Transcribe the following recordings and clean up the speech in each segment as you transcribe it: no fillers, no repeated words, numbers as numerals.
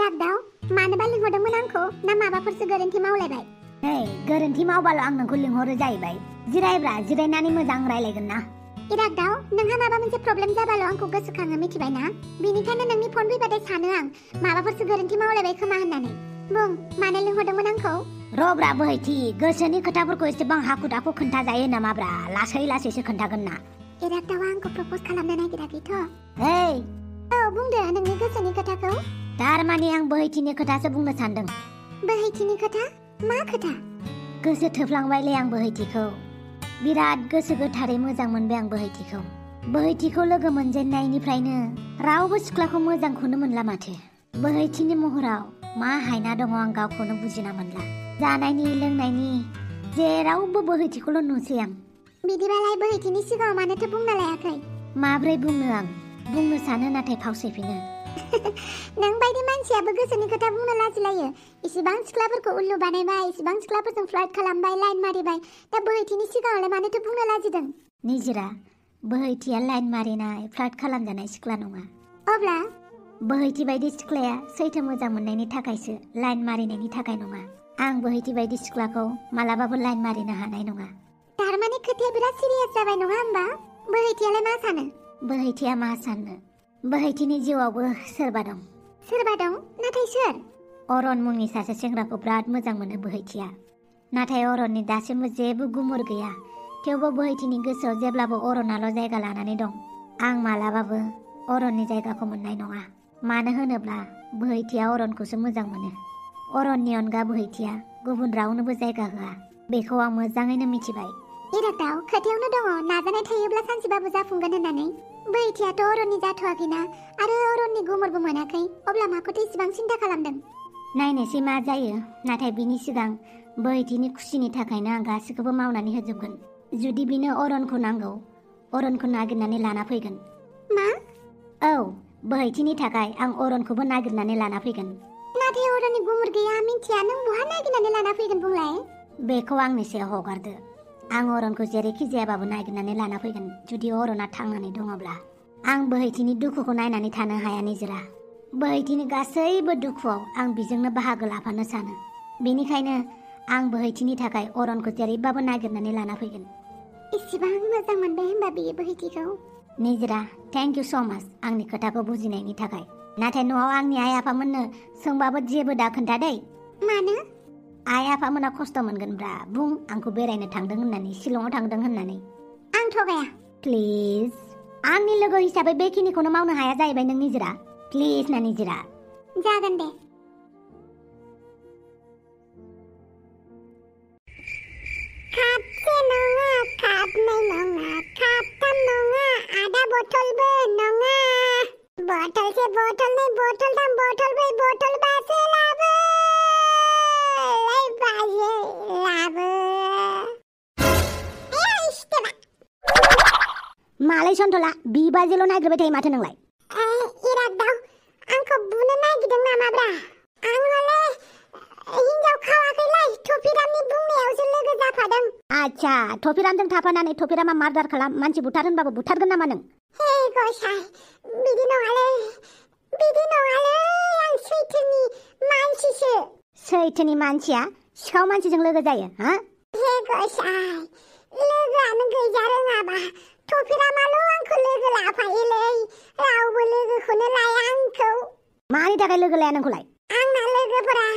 इरागदाव मानोबा लिंहरदोंमोन आंखौ ना माबाफोरसो गोरोन्थि मावलायबाय? नै गोरोन्थि मावबाल' आं नोंखौ लिंहरो जाहैबाय। जिरायब्रा, जिरायनानै मोजां रायलायगोन ना। इरागदाव नोंहा माबा मोनसे प्रब्लेम जाबाल' आंखौ गोसोखाङो मिथिबाय ना? बेनिखायनो नोंनि फन फैबाथाय सानो आं माबाफोरसो गोरोन्थि मावलायबाय खोमा होननानै। बुं मानो लिंहरदोंमोन आंखौ? रब्रा बोहैथि, गोसोनि खोथाफोरखौ एसेबां हाखु दाखु खोन्थाजायो नामाब्रा? लासै लासैसो खोन्थागोन ना। इरागदावा आंखौ प्रप'ज खालामनो नागिराखैथ'। ओइ औ बुंदो नोंनि गोसोनि खोथाखौ। थारमाने आं बोहैथिनि खोथासो बुंनो सानदों। बोहैथिनि खोथा? मा खोथा? गोसो थोफ्लांबायलै आं बोहैथिखौ। बिराद गोसो गोथारै मोजां मोनबाय आं बोहैथिखौ। बोहैथिखौ लोगो मोनजेननायनिफ्रायनो रावबो सिख्लाखौ मोजांखौनो मोनला माथो। बोहैथिनि महराव मा हायना दङ आं गावखौनो बुजिना मोनला। जानायनि लोंनायनि जेरावबो बोहैथिखौल' नुसै आं। बिदिबालाय बोहैथिनि सिगाङाव मानोथो बुंना लायाखै? माब्रै बुंनो आं? बुंनो सानो नाथाय फावसायफिनो। नों बायदि मानसियाबो गोसोनि खोथा बुंनो लाजिलायो। इसिबां सिख्लाफोरखौ उल्लु बानायबाय, इसिबां सिख्लाफोरजों फ्लार्ट खालामबाय, लाइन मारिबाय, दा बोहैथिनि सिगाङावलाय मानोथो बुंनो लाजिदों? निजिरा, बोहैथिया लाइन मारिनाय फ्लार्ट खालामजानाय सिख्ला नङा। अब्ला बोहैथि बायदि सिख्लाया सैथो मोजां मोननायनि थाखायसो, लाइन मारिनायनि थाखाय नङा। आं बोहैथि बायदि सिख्लाखौ मालाबाबो लाइन मारिनो हानाय नङा। थारमाने खोथाया बिराद सिरियास जाबाय नङा होमबा? बोहैथियालाय मा सानो? बोहैथिया मा साननो? बोहैथिनि जिउआवबो सोरबा दं। सोरबा दं? नाथाय सोर? अरन मुंनि सासे सेंग्राखौ बिराद मोजां मोनो बोहैथिया। नाथाय अरननि दासिमबो जेबो गुमुर गैया। थेवबो बोहैथिनि गोसोआव जेब्लाबो अरनाल' जायगा लानानै दं। आं मालाबाबो अरननि जायगाखौ मोननाय नङा। मानो होनोब्ला बोहैथिया अरनखौसो मोजां मोनो। अरननि अनगा बोहैथिया गुबुन रावनोबो जायगा होआ। बेखौ आं मोजाङैनो मिथिबाय। इरागदाव खोथायावनो दङ नाजानाय थायोब्ला सानसेबाबो जाफुंगोन होननानै। बोहैथियाथ' अरननि जाथ'वाखैना आरो अरननि गुमुरबो मोनाखै। अब्ला माखौथो इसिबां सिन्था खालामदों? नायनोसै मा जायो। नाथाय बिनि सिगां बोहैथिनि खुसिनि थाखायनो आं गासैखौबो मावनानै होजोबगोन। जुदि बिनो अरनखौ नांगौ, अरनखौ नागिरनानै लाना फैगोन। मा? औ, बोहैथिनि थाखाय आं अरनखौबो नागिरनानै लाना फैगोन। नाथाय अरननि गुमुर गैया मिन्थिया, नों बहा नागिरनानै लाना फैगोन बुंलाय? बेखौ आंनि सायाव हगारदो। आं अरनखौ जेरैखि जायाबाबो नागिरनानै लाना फैगोन जुदि अरना थांनानै दङब्ला। आं बोहैथिनि दुखुखौ नायनानै थानो हाया निजिरा। बोहैथिनि गासैबो दुखुआव आं बिजोंनो बाहागो लाफानो सानो। बेनिखायनो आं बोहैथिनि थाखाय अरनखौ जेरैबाबो नागिरनानै लाना फैगोन। इसिबां मोजां मोनबाय होनबा बियो बोहैथिखौ? निजिरा, थेंक इउ स' माच आंनि खोथाखौ बुजिनायनि थाखाय। नाथाय न'आव आंनि आइ आफामोननो सोंबाबो जेबो दा खोन्था दै। मानो? आइ आफामोना खस्थ' मोनगोनब्रा। बुं आंखौ बेरायनो थांदों होननानै, शिलंआव थांदों होननानै। आं थगाया। प्लिज, आंनि लोगो हिसाबै बेखिनिखौनो मावनो हाया जाहैबाय नों निजिरा। प्लिज ना निजिरा। जागोन दे। खापसे नङा, खापनै नङा, खापथाम नङा, आधा बथलबो नङा। बथलसे, बथलनै, बथलथाम, बथलब्रै, बथलबासो लाबो। बाजे लाबो। मालाय सन्थला, बिबाजेल' नागिरबाय थायो माथो नोंलाय? इरागदाव, आंखौ बुनो नागिरदों नामाब्रा? आं हले हिनजाव खावाखैलै, थफिरामनि बुंनायावसो लोगो जाफादों। आच्छा, थफिरामजों थाफानानै थफिरामा मार्डार खालाम, मानसि बुथार होनबाबो बुथारगोन नामा नों? हे गसाय, बिदि नङालै, बिदि नङालै, आं सैथोनि मानसिसो। सैथोनि मानसिया सिखाव मानसिजों लोगो जायो, हा? हे गसाय, लोगोआनो गैजा रोङाबा थफिरामाल' आंखौ लोगो लाफायोलै। रावबो लोगोखौनो लाया आंखौ। मानि थाखाय लोगो लाया नोंखौलाय? आंना लोगोफोरा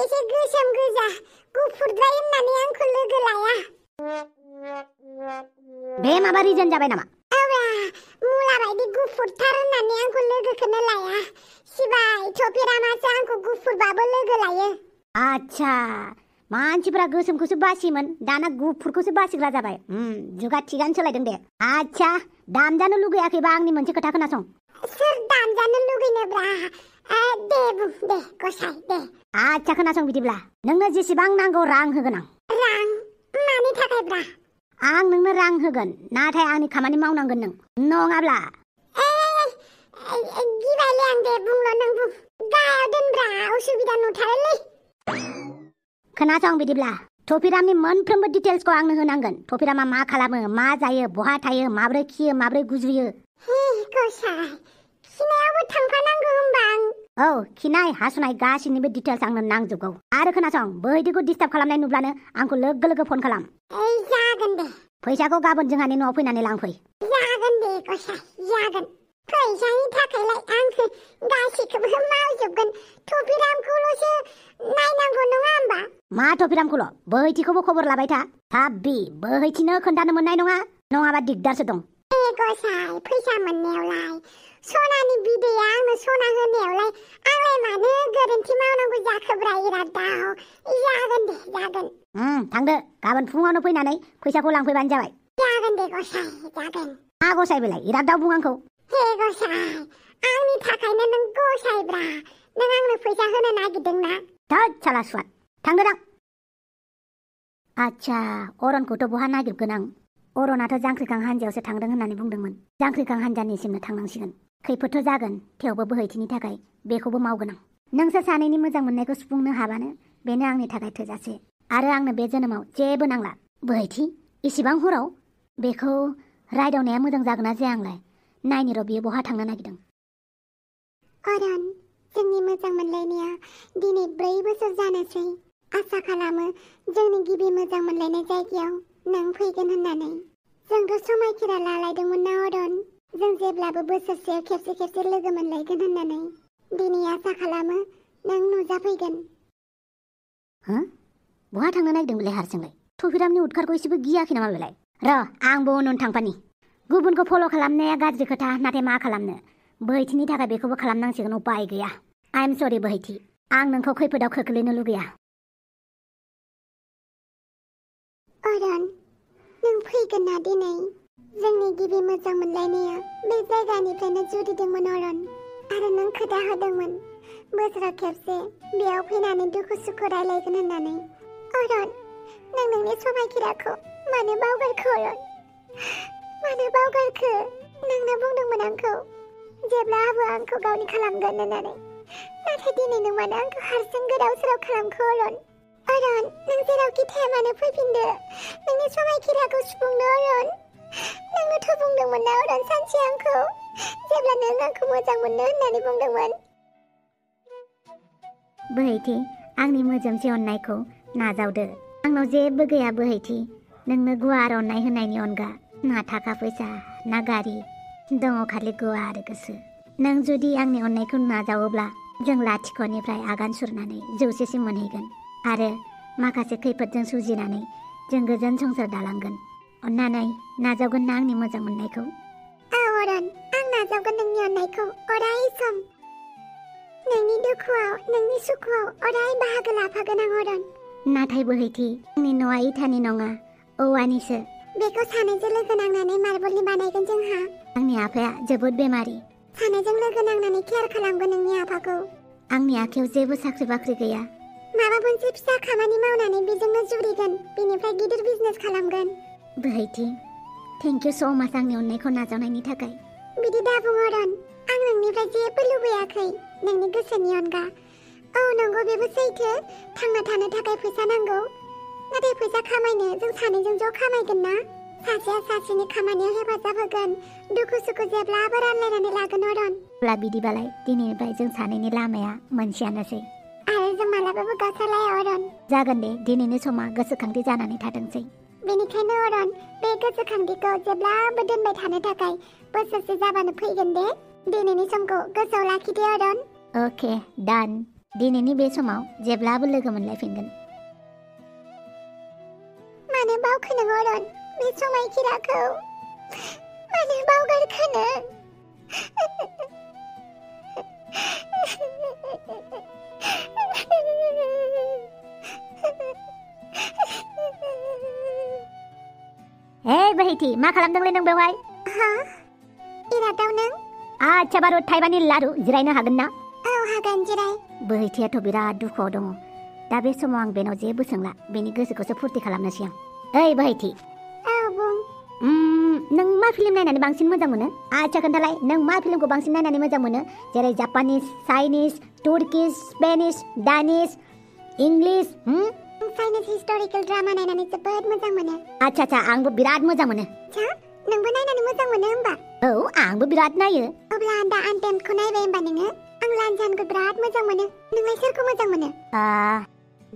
एसे गोसोम गोजा, गुफुरद्राय होननानै आंखौ लोगो लाया। बे माबा रिजन जाबाय नामा? औब्रा, मुला बायदि गुफुरथार होननानै आंखौ लोगोखौनो लाया। सिबाय, थफिरामासो आंखौ गुफुरबाबो लोगो लायो। आच्छा, मानसिफोरा गोसोमखौसो बासियोमोन, दाना गुफुरखौसो बासिग्रा जाबाय। जुगा थिगानो सोलायदों दे। आच्छा, दामजानो लुगैयाखैबा आंनि मोनसे खोथा खोनासं। सोर दामजानो लुगैनोब्रा? दे बुं दे गसाय दे। आच्छा खोनासं बिदिब्ला, नोंनो जेसेबां नांगौ रां होगोन आं। रां? मानि थाखायब्रा? आं नोंनो रां होगोन, नाथाय आंनि खामानि मावनांगोन नों। नङाब्ला गिबायलै आं, दे बुंल' नों बुं। गाहायाव दोनब्रा, उसुबिदा नुथारोलै। खोनासं बिदिब्ला, थफिरामनि मोनफ्रोमबो डिटेल्सखौ आंनो होनांगोन। थफिरामा मा खालामो, मा जायो, बहा थायो, माब्रै खियो, माब्रै गुजुयो। हे गसाय, खिनायावबो थांफानांगौ होनबा आं औ खिनाय हासुनाय गासिनिबो डिटेल्स आंनो नांजोबगौ आरो खोनासं बोहैथिखौ डिस्टार्ब खालामनाय नुब्लानो आंखौ लोगो लोगो फन खालाम ओइ जागोन दे फैसाखौ गाबोन जोंहानि न'आव फैनानै लांफै जागोन दे गसाय जागोन फैसानि थाखायलाय आंसो गासिखौबो मावजोबगोन थफिरामखौल'सो नायनांगौ नङा होमबा मा थफिरामखौल' बोहैथिखौबो खबर लाबाय था थाबि बोहैथिनो खोन्थानो मोननाय नङा नङाबा दिगदारसो दं ए गसाय फैसा मोननायावलाय सनानि बिदैया आंनो सना होनायावलाय आंलाय मानो गोरोन्थि मावनांगौ जाखोब्रा इरादाव जागोन दे जागोन थांदो गाबोन फुङावनो फैनानै फैसाखौ लांफैबानो जाबाय जागोन दे गसाय जागोन मा गसाय बेलाय इरादाव बुं आंखौ हे गसाय आंनि थाखायनो नों गसायब्रा नों आंनो फैसा होनो नागिरदोंना थोद साला सुवाद थांदो दां आच्छा अरनखौथ' बहा नागिरगोन आं अरनाथ' जांख्रिखां हान्जायावसो थांदों होननानै बुंदोंमोन जांख्रिखां हान्जानिसिमनो थांनांसिगोन खैफोदथ' जागोन थेवबो बोहैथिनि थाखाय बेखौबो मावगोन आं नोंसोर सानैनि मोजां मोननायखौ सुफुंनो हाबानो बेनो आंनि थाखाय थोजासे आरो आंनो बे जोनोमाव जेबो नांला बोहैथि इसिबां हराव बेखौ रायदावनाया मोजां जागोन ना जाया आंलाय नायनो र' बियो बहा थांनो नागिरदों अरन जोंनि मोजां मोनलायनाया दिनै 4 बोसोर जानोसै आसा खालामो जोंनि गिबि मोजां मोनलायनाय जायगायाव नों फैगोन होननानै जोंथ' समायखिरा लालायदोंमोन ना अरन जों जेब्लाबो बोसोरसेयाव खेबसे खेबसे लोगो मोनलायगोन होननानै दिनै आसा खालामो नों नुजाफैगोन बहा थांनो नागिरदों बेलाय हारसिंलाय थफिरामनि उदखारखौ एसेबो गियाखै नामा बेलाय र' आंबो उन थांफानि गुबुनखौ फल' खालामनाया गाज्रि खोथा नाथाय मा खालामनो बोहैथिनि थाखाय बेखौबो खालामनांसिगोन उपाय गैया आइ एम सरि बोहैथि आं नोंखौ खैफोदाव खोख्लैनो लुगैया अरन नों फैगोन ना दिनै जोंनि गिबि मोजां मोनलायनाया बे जायगानिफ्रायनो जुरिदोंमोन अरन आरो नों खोथा होदोंमोन बोसोराव खेबसे बेयाव फैनानै दुखु सुखु रायलायगोन होननानै अरन नों नोंनि समायखिराखौ मानो बावगारखो अरन मानो बावगारखो नोंनो बुंदोंमोन आंखौ जेब्लाबो आंखौ गावनि खालामगोन होननानै नाथाय दिनै नों मानो आंखौ हारसिं गोदाव सोराव खालामखो अरन अरन नों जेरावखि थाया मानो फैफिनदो नोंनि समायखिराखौ सुफुंनो अरन नोंनोथ' बुंदोंमोन ना अरन सानसे आंखौ जेब्ला नों आंखौ मोजां मोननो होननानै बुंदोंमोन बोहैथि आंनि मोजोमसे अननायखौ नाजावदो आंनाव जेबो गैया बोहैथि नोंनो गुवार अननाय होनायनि अनगा ना थाखा फैसा ना गारि दङ खालि गुवार गोसो नों जुदि आंनि अननायखौ नाजावोब्ला जों लाथिख'निफ्राय आगान सुरनानै जौसेसिम मोनहैगोन आरो माखासे खैफोदजों जुजिनानै जों गोजोन संसार दालांगोन अन्नानै नाजावगोन ना आंनि मोजां मोननायखौ अरन आं नाजावगोन नोंनि अननायखौ अराय सम नोंनि दुखुआव नोंनि सुखुआव अराय बाहागो लाफागोन आं अरन नाथाय बोहैथि आंनि न'आ इटानि नङा औवानिसो बेखौ सानैजों लोगो नांनानै मार्बलनि बानायगोन जोंहा आंनि आफाया जोबोद बेमारि सानैजों लोगो नांनानै केयार खालामगोन नोंनि आफाखौ आंनि आखायाव जेबो साख्रि बाख्रि गैया माबा मोनसे फिसा खामानि मावनानै बेजोंनो जुरिगोन बेनिफ्राय गिदिर बिजनेस खालामगोन बोहैथि थेंक इउ स' माच आंनि अननायखौ नाजावनायनि थाखाय बिदि दाबुं अरन आं नोंनिफ्राय जेबो लुबैयाखै नोंनि गोसोनि अनगा औ नंगौ बेबो सैथो थांना थानो थाखाय फैसा नांगौ नाथाय फैसा खामायनो जों सानैजों ज' खामायगोन ना सासेया सासेनि खामानियाव हेफाजाब होगोन दुखु सुखु जेब्लाबो रानलायनानै लागोन अरन अब्ला बिदिबालाय दिनैनिफ्राय जों सानैनि लामाया मोनसेयानोसै आरो जों मालाबाबो गावस्रालाया अरन जागोन दे दिनैनि समा गोसोखांथि जानानै थाथोंसै बेनिखायनो अरन बे गोसोखांथिखौ जेब्लाबो दोनबाय थानो थाखाय बोसोरसे जाबानो फैगोन दे दिनैनि समखौ गोसोआव लाखिदे अरन अके डान दिनैनि बे समाव जेब्लाबो लोगो मोनलायफिनगोन मानो बावखो नों अरन बे समायखिराखौ मानो बावगारखो नों हे बोहैथि मा खालामदोंलै नों बेवहाय हा इरादाव नों आच्छा बारु थाइबानि लारु जिरायनो हागोन ना औ हागोन जिराय बोहैथियाथ' बिराद दुखुआव दङ दा बे समाव आं बेनाव जेबो सोंला बेनि गोसोखौसो फुरथि खालामनोसै आं ओइ बोहैथि औ बुं नों मा फिल्म नायनानै बांसिन मोजां मोनो आच्छा खोन्थालाय नों मा फिल्मखौ बांसिन नायनानै मोजां मोनो जेरै Japanese Chinese Turkish Spanish Danish English Chinese historical drama नायनानै जोबोद मोजां मोनो आच्छा आंबो बिराद मोजां मोनो नोंबो नायनानै मोजां मोनो होमबा औ आंबो बिराद नायो अब्ला दा आनटेम्डखौ नायबाय होमबा नोङो आं लानजानखौ बिराद मोजां मोनो। नोंलाय सोरखौ मोजां मोनो?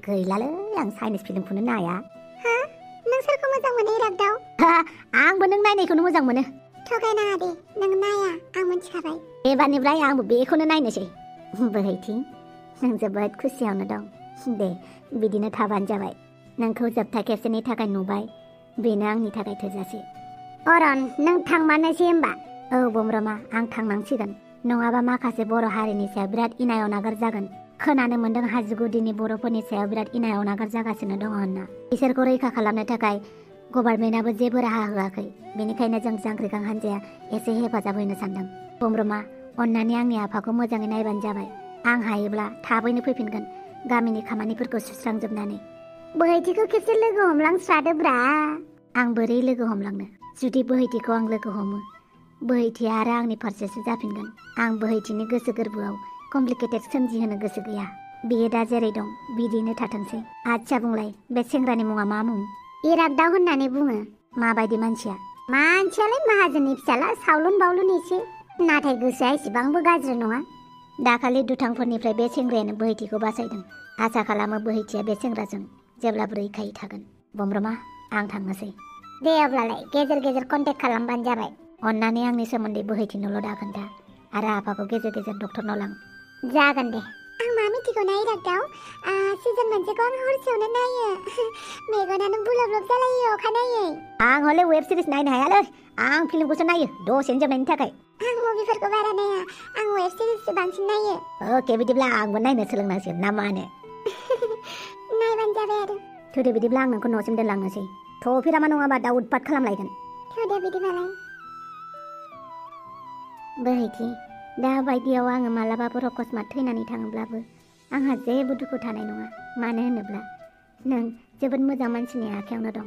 गैलालै आं चाइनिस फिल्मखौनो नाया। हा? नों सोरखौ मोजां मोनो इरागदाव? आंबो नों नायनायखौनो मोजां मोनो। थगायनाङा दे, नों नाया, आं मिथिखाबाय। एबारनिफ्राय आंबो बेखौनो नायनोसै। बोहैथि, नों जोबोद खुसियावनो दं। दे, बिदिनो थाबानो जाबाय। नोंखौ जोबथा खेबसेनि थाखाय नुबाय, बेनो आंनि थाखाय थोजासे। अरन, नों थांमारनोसै होमबा? औ बमब्रमा, आं थांनांसिगोन। नङाबा माखासे बर' हारिनि सायाव बिराद इनाय अनागार जागोन। खोनानो मोन्दों हाजोगुदिनि बर'फोरनि सायाव बिराद इनाय अनागार जागासिनो दङ होनना। बिसोरखौ रैखा खालामनो थाखाय गभर्नमेन्टआबो जेबो राहा होआखै। बेनिखायनो जों जांख्रिखां हान्जाया एसे हेफाजाब होनो सानदों। बमब्रमा, अन्नानै आंनि आफाखौ मोजाङै नायबानो जाबाय। आं हायोब्ला थाबैनो फैफिनगोन, गामिनि खामानिफोरखौ सुस्रांजोबनानै। बोहैथिखौ खेबसे लोगो हमलांस्रादोब्रा। आं बोरै लोगो हमलांनो? जुदि बोहैथिखौ आं लोगो हमो, बोहैथिया आरो आंनि फारसेसो जाफिनगोन। आं बोहैथिनि गोसो गोरबोआव कमप्लिकेटेड सोमजिहोनो गोसो गैया। बियो दा जेरै दं बिदिनो थाथोंसै। आच्छा बुंलाय, बे सेंग्रानि मुङा मा मुं? इरागदाव होननानै बुङो। माबायदि मानसिया? मानसियालाय माहाजोननि फिसाला, सावलुन बावलुन एसे, नाथाय गोसोआ एसेबांबो गाज्रि नङा। दाखालि दुथांफोरनिफ्राय बे सेंग्रायानो बोहैथिखौ बासायदों। आसा खालामो बोहैथिया बे सेंग्राजों जेब्लाबो रैखायै थागोन। बमब्रमा, आं थांनोसै। दे अब्लालाय, गेजेर गेजेर कन्टेक्ट खालामबानो जाबाय। अन्नानै आंनि सोमोन्दै बोहैथिनोल' दा खोन्था, आरो आफाखौ गेजेर गेजेर डक्टरनाव लां। जागोन दे। आं मा मिथिगौ ना इरागदाव, सिजन मोनसेखौ आं हरसेयावनो नायो। मेगनानो बुलब बुलब जालायो अखानायै। आं हले वेब सिरिज नायनो हायालै, आं फिल्मखौसो नायो दसेनो जोबनायनि थाखाय। आं मुभिफोरखौ बारा नाया, आं वेब सिरिजसो बांसिन नायो। अके, बिदिब्ला आंबो नायनो सोलोंनांसिगोन ना मा होनो? नायबानो जाबाय आरो। थुदे, बिदिब्ला आं नोंखौ न'सिम दोनलांनोसै। थ'फिरामा नङाबा दा उतपात खालामलायगोन। थुदे बिदिबालाय। बोहैथि, दा बायदियाव आङो मालाबाफोर अकस्मात थैनानै थाङोब्लाबो आंहा जेबो दुखु थानाय नङा। मानो होनोब्ला नों जोबोद मोजां मानसिनि आखायावनो दं।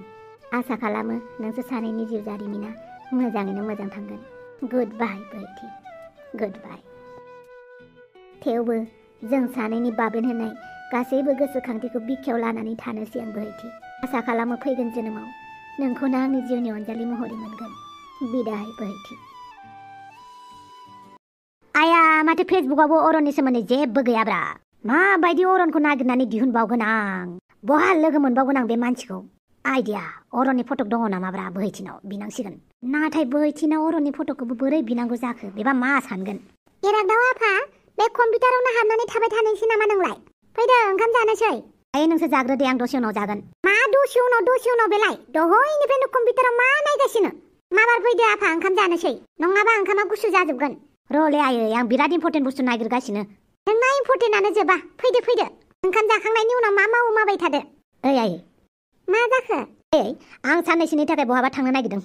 आसा खालामो नोंसोर सानैनि जिउ जारिमिना मोजाङैनो मोजां थांगोन। गुड बाय बोहैथि, गुड बाय। थेवबो जों सानैनि बाबेन होनाय गासैबो गोसोखांथिखौ बिखायाव लानानै थानोसै आं बोहैथि। आसा खालामो फैगोन जोनोमाव नोंखौनो आंनि जिउनि अनजालि महरै मोनगोन। बिदाय बोहैथि। आया, माथो फेसबुकआवबो अरननि सोमोन्दै जेबो गैयाब्रा। माबायदि अरनखौ नागिरनानै दिहुनबावगोन आं? बहा लोगो मोनबावगोन आं बे मानसिखौ? आइडिया, अरननि फटक दङ नामाब्रा बोहैथिनाव? बिनांसिगोन। नाथाय बोहैथिनाव अरननि फटकखौबो बोरै बिनांगौ जाखो? बेबा मा सानगोन? इरागदाव आफा, बे कम्पिउटारावनो हाबनानै थाबाय थानोसै नामा नोंलाय? फैदो, ओंखाम जानोसै। आयै, नोंसोर जाग्रो दे, आं दसे उनाव जागोन। मा दसे उनाव बेलाय? दहयनिफ्रायनो कम्पिउटाराव मा नायगासिनो? माबार फैदो आफा, ओंखाम जानोसै। नङाबा ओंखामा गुसु जाजोबगोन। र'ले आयै, आं बिराद इम्पर्टेन्ट बुस्थु नागिरगासिनो। नोंना इम्पर्टेन्टआनो जोबा। फैदो। ओंखाम जाखांनायनि उनाव मा मावो माबाय थादो। ओइ आयै। मा जाखो? आं साननैसोनि थाखाय बहाबा थांनो नागिरदों।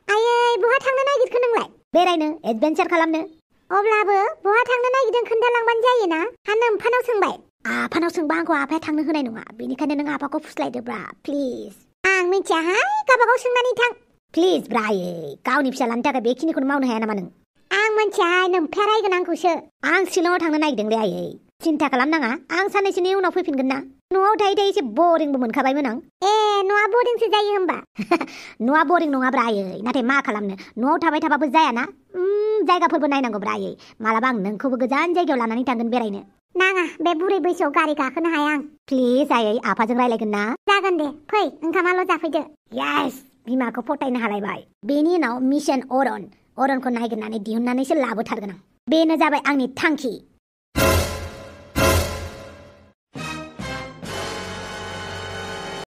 आयै, बहा थांनो नागिरखो नोंलाय? बेरायनो, एडभेन्सार खालामनो। अब्लाबो बहा थांनो नागिरदों खोन्थालांबानो जायोना। आंनो आफानाव सोंबाय। आफानाव सोंबा आंखौ आफाया थांनो होनाय नङा। बेनिखायनो नों आफाखौ फुस्लायदोब्रा, प्लिज। आं मिथियाहाय, गावबागाव सोंनानै थां। प्लिज ब्रा आयै, गावनि फिसालानि थाखाय बेखिनिखौनो मावनो हाया नामा नों? आं मिथियाहाय, नोमफाया रायगोन आंखौसो। आं शिलंआव थांनो नागिरदोंलै आयै। सिन्था खालामनाङा, आं साननैसोनि उनाव फैफिनगोन ना। न'आव थायै थायै एसे बरिंबो मोनखाबायमोन आं। न'आ बरिंसो जायो होमबा? न'आ बरिं नङाब्रा आयै, नाथाय मा खालामनो, न'आव थाबाय थाबाबो जायाना। जायगाफोरबो नायनांगौब्रा आयै। मालाबा आं नोंखौबो गोजान जायगायाव लानानै थांगोन बेरायनो। नाङा, बे बुरै बैसोआव गारि गाखोनो हाया आं। प्लिज आयै, आफाजों रायलायगोन ना? जागोन दे, फै, ओंखामाल' जाफैदो। येस, बिमाखौ फथायनो हालायबाय। बेनि उनाव मिशन अरनखौ नागिरनानै दिहुननानैसो लाबोथारगोन आं। बेनो जाबाय आंनि थांखि।